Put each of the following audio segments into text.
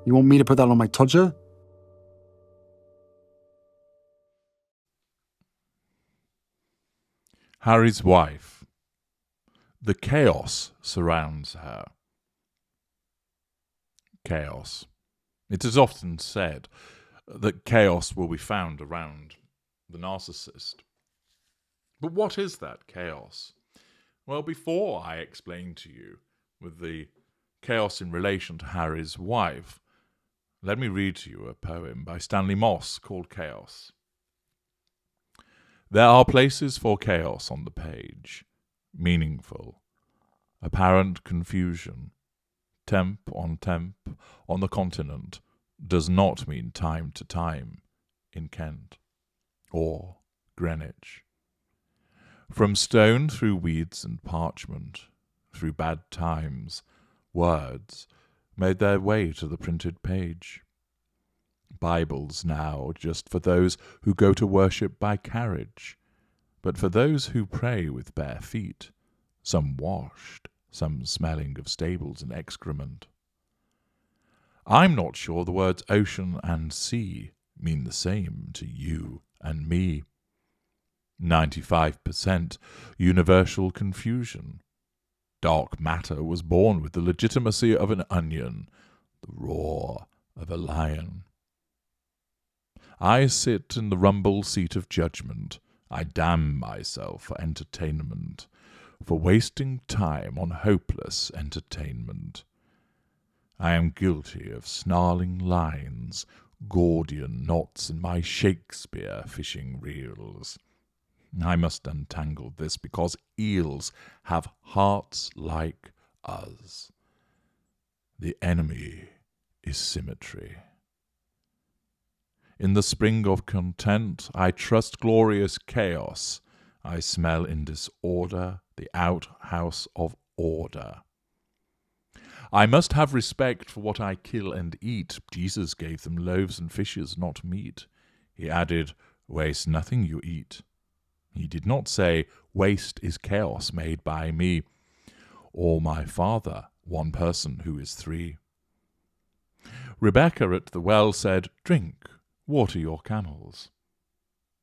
You want me to put that on my Tudor? Harry's wife. The chaos surrounds her. Chaos. It is often said that chaos will be found around the narcissist. But what is that chaos? Well, before I explain to you with the chaos in relation to Harry's wife, let me read to you a poem by Stanley Moss called Chaos. There are places for chaos on the page, meaningful, apparent confusion. Temp on the continent does not mean time to time in Kent or Greenwich. From stone through weeds and parchment, through bad times, words made their way to the printed page. Bibles now just for those who go to worship by carriage, but for those who pray with bare feet, some washed, some smelling of stables and excrement. I'm not sure the words ocean and sea mean the same to you and me. 95% universal confusion. Dark matter was born with the legitimacy of an onion, the roar of a lion. I sit in the rumble seat of judgment. I damn myself for entertainment, for wasting time on hopeless entertainment. I am guilty of snarling lines, Gordian knots in my Shakespeare fishing reels. I must untangle this because eels have hearts like us. The enemy is symmetry. In the spring of content, I trust glorious chaos. I smell in disorder the outhouse of order. I must have respect for what I kill and eat. Jesus gave them loaves and fishes, not meat. He added, waste nothing you eat. He did not say, waste is chaos made by me, or my Father, one person who is three. Rebecca at the well said, drink, water your camels.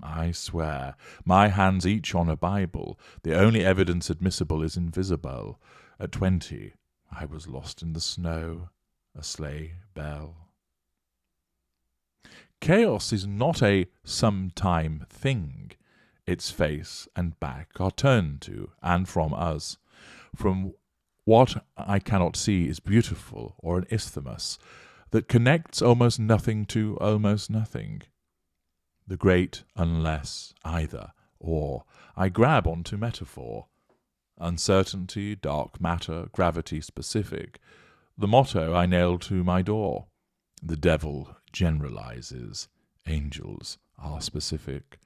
I swear, my hands each on a Bible, the only evidence admissible is invisible. At 20, I was lost in the snow, a sleigh bell. Chaos is not a sometime thing. Its face and back are turned to and from us. From what I cannot see is beautiful, or an isthmus that connects almost nothing to almost nothing. The great unless, either, or. I grab onto metaphor. Uncertainty, dark matter, gravity specific. The motto I nail to my door. The devil generalizes. Angels are specific.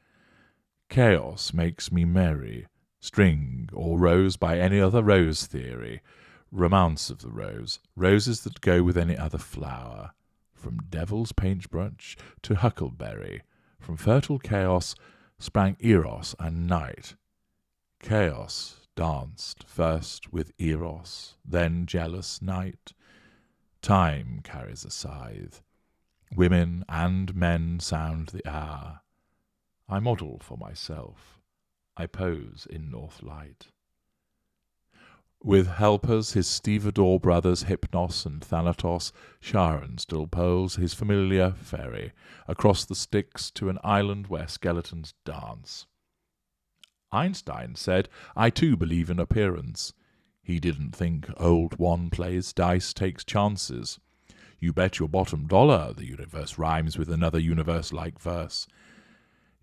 Chaos makes me merry. String or rose by any other rose theory. Romance of the rose. Roses that go with any other flower. From devil's paintbrush to huckleberry. From fertile chaos sprang Eros and night. Chaos danced first with Eros, then jealous night. Time carries a scythe. Women and men sound the hour. I model for myself. I pose in North Light. With helpers, his stevedore brothers Hypnos and Thanatos, Charon still poles his familiar ferry across the Styx to an island where skeletons dance. Einstein said, I too believe in appearance. He didn't think old one plays dice, takes chances. You bet your bottom dollar the universe rhymes with another universe-like verse.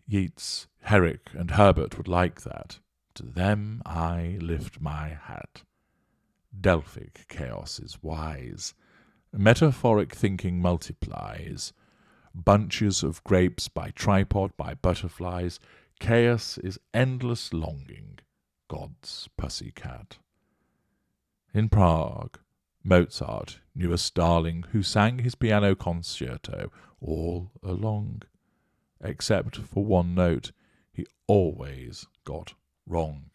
Yeats, Herrick, and Herbert would like that. To them I lift my hat. Delphic chaos is wise. Metaphoric thinking multiplies. Bunches of grapes by tripod, by butterflies. Chaos is endless longing, God's pussy cat. In Prague, Mozart knew a starling who sang his piano concerto all along. Except for one note, he always got wrong.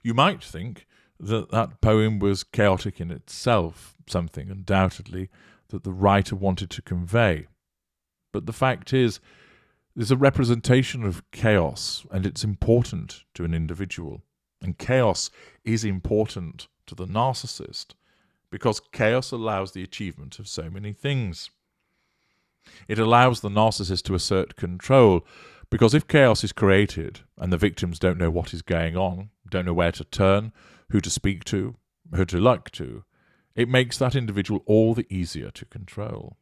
You might think that poem was chaotic in itself, something undoubtedly that the writer wanted to convey. But the fact is, there's a representation of chaos, and it's important to an individual. And chaos is important to the narcissist, because chaos allows the achievement of so many things. It allows the narcissist to assert control, because if chaos is created and the victims don't know what is going on, don't know where to turn, who to speak to, who to look to, it makes that individual all the easier to control.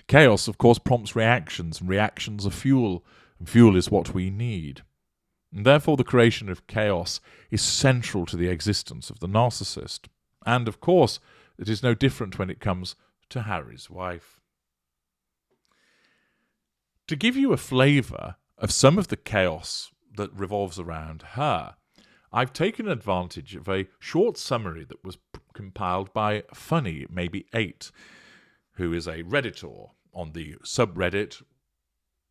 Chaos, of course, prompts reactions, and reactions are fuel, and fuel is what we need. And therefore, the creation of chaos is central to the existence of the narcissist. And, of course, it is no different when it comes to Harry's wife. To give you a flavour of some of the chaos that revolves around her, I've taken advantage of a short summary that was compiled by Funny Maybe 8, who is a Redditor on the subreddit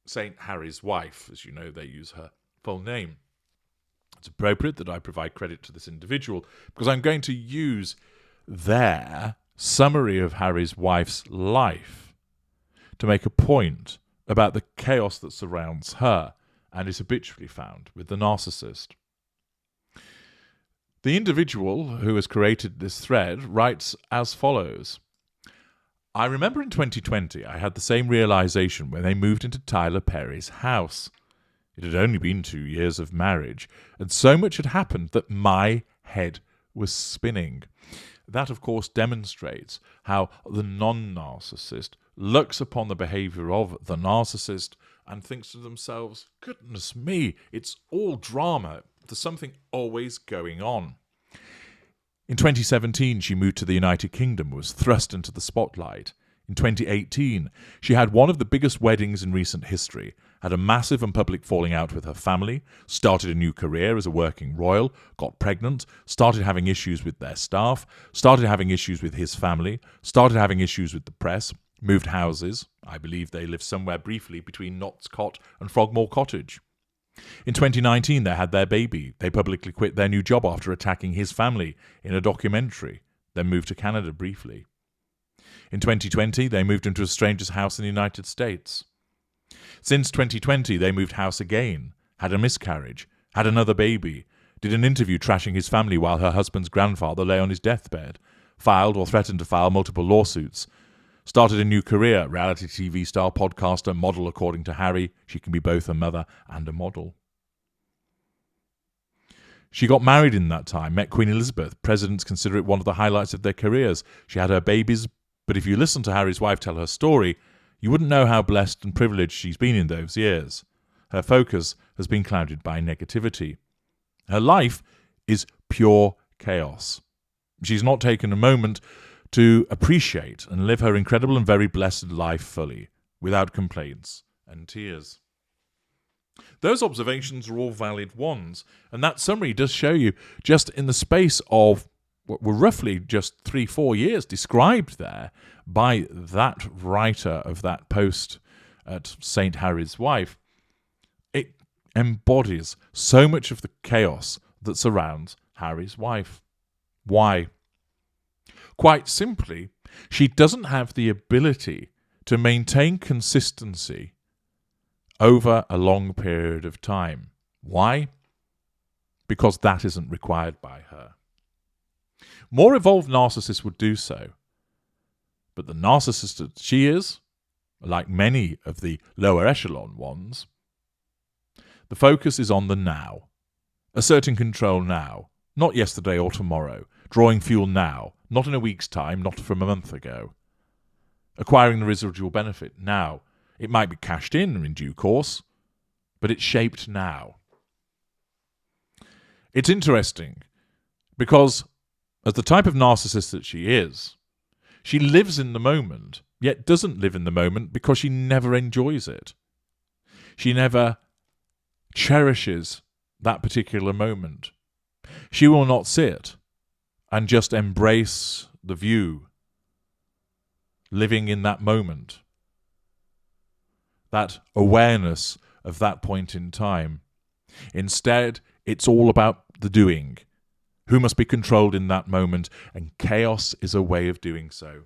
St. Harry's Wife. As you know, they use her full name. It's appropriate that I provide credit to this individual, because I'm going to use their summary of Harry's wife's life to make a point about the chaos that surrounds her and is habitually found with the narcissist. The individual who has created this thread writes as follows. I remember in 2020 I had the same realization when they moved into Tyler Perry's house. It had only been 2 years of marriage, and so much had happened that my head was spinning. That, of course, demonstrates how the non-narcissist looks upon the behaviour of the narcissist and thinks to themselves, goodness me, it's all drama. There's something always going on. In 2017, she moved to the United Kingdom, was thrust into the spotlight. In 2018, she had one of the biggest weddings in recent history, had a massive and public falling out with her family, started a new career as a working royal, got pregnant, started having issues with their staff, started having issues with his family, started having issues with the press, moved houses. I believe they lived somewhere briefly between Knott's Cot and Frogmore Cottage. In 2019, they had their baby. They publicly quit their new job after attacking his family in a documentary, then moved to Canada briefly. In 2020, they moved into a stranger's house in the United States. Since 2020, they moved house again, had a miscarriage, had another baby, did an interview trashing his family while her husband's grandfather lay on his deathbed, filed or threatened to file multiple lawsuits, started a new career, reality TV star, podcaster, model according to Harry. She can be both a mother and a model. She got married in that time, met Queen Elizabeth. Presidents consider it one of the highlights of their careers. She had her babies, but if you listen to Harry's wife tell her story, you wouldn't know how blessed and privileged she's been in those years. Her focus has been clouded by negativity. Her life is pure chaos. She's not taken a moment to appreciate and live her incredible and very blessed life fully, without complaints and tears. Those observations are all valid ones, and that summary does show you, just in the space of what were roughly just 3-4 years described there by that writer of that post at St. Harry's Wife, it embodies so much of the chaos that surrounds Harry's wife. Why? Quite simply, she doesn't have the ability to maintain consistency over a long period of time. Why? Because that isn't required by her. More evolved narcissists would do so. But the narcissist that she is, like many of the lower echelon ones, the focus is on the now. Asserting control now, not yesterday or tomorrow. Drawing fuel now, not in a week's time, not from a month ago. Acquiring the residual benefit now. It might be cashed in due course, but it's shaped now. It's interesting because, as the type of narcissist that she is, she lives in the moment, yet doesn't live in the moment because she never enjoys it. She never cherishes that particular moment. She will not sit and just embrace the view, living in that moment, that awareness of that point in time. Instead, it's all about the doing. who must be controlled in that moment, and chaos is a way of doing so.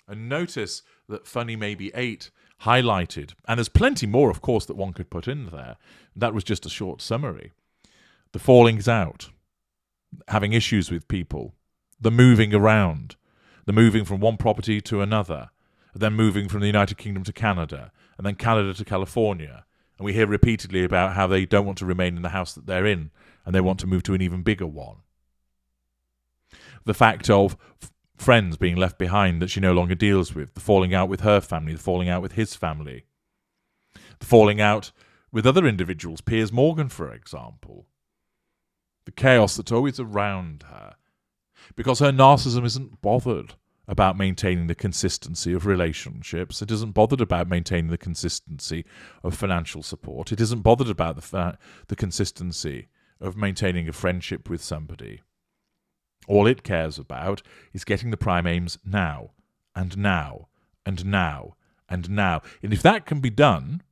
And notice that Funny Maybe 8 highlighted, and there's plenty more, of course, that one could put in there. That was just a short summary. The fallings out, having issues with people, the moving around, the moving from one property to another, then moving from the United Kingdom to Canada, and then Canada to California. And we hear repeatedly about how they don't want to remain in the house that they're in, and they want to move to an even bigger one. The fact of friends being left behind that she no longer deals with, the falling out with her family, the falling out with his family, the falling out with other individuals, Piers Morgan, for example. The chaos that's always around her, because her narcissism isn't bothered about maintaining the consistency of relationships. It isn't bothered about maintaining the consistency of financial support. It isn't bothered about the consistency of maintaining a friendship with somebody. All it cares about is getting the prime aims now, and now, and now, and now. And if that can be done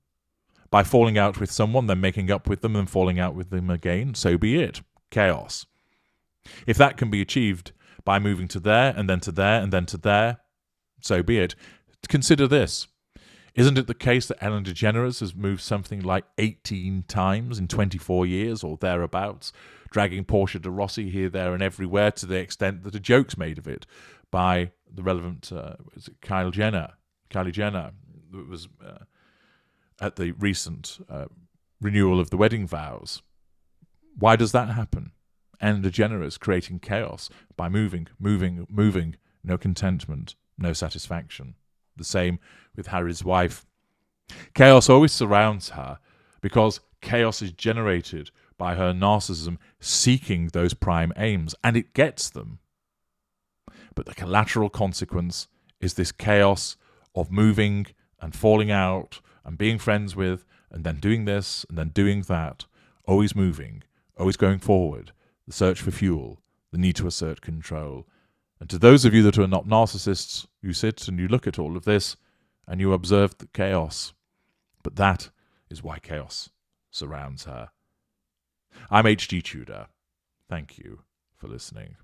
by falling out with someone, then making up with them and falling out with them again, so be it. Chaos. If that can be achieved by moving to there, and then to there, and then to there, so be it. Consider this. Isn't it the case that Ellen DeGeneres has moved something like 18 times in 24 years or thereabouts, dragging Portia de Rossi here, there, and everywhere, to the extent that a joke's made of it by the relevant Kylie Jenner, that was at the recent renewal of the wedding vows. Why does that happen? Ellen DeGeneres creating chaos by moving, no contentment, no satisfaction. The same with Harry's wife. Chaos always surrounds her because chaos is generated by her narcissism seeking those prime aims, and it gets them. But the collateral consequence is this chaos of moving and falling out and being friends with, and then doing this and then doing that, always moving, always going forward, the search for fuel, the need to assert control. And to those of you that are not narcissists, you sit and you look at all of this and you observe the chaos. But that is why chaos surrounds her. I'm H.G. Tudor. Thank you for listening.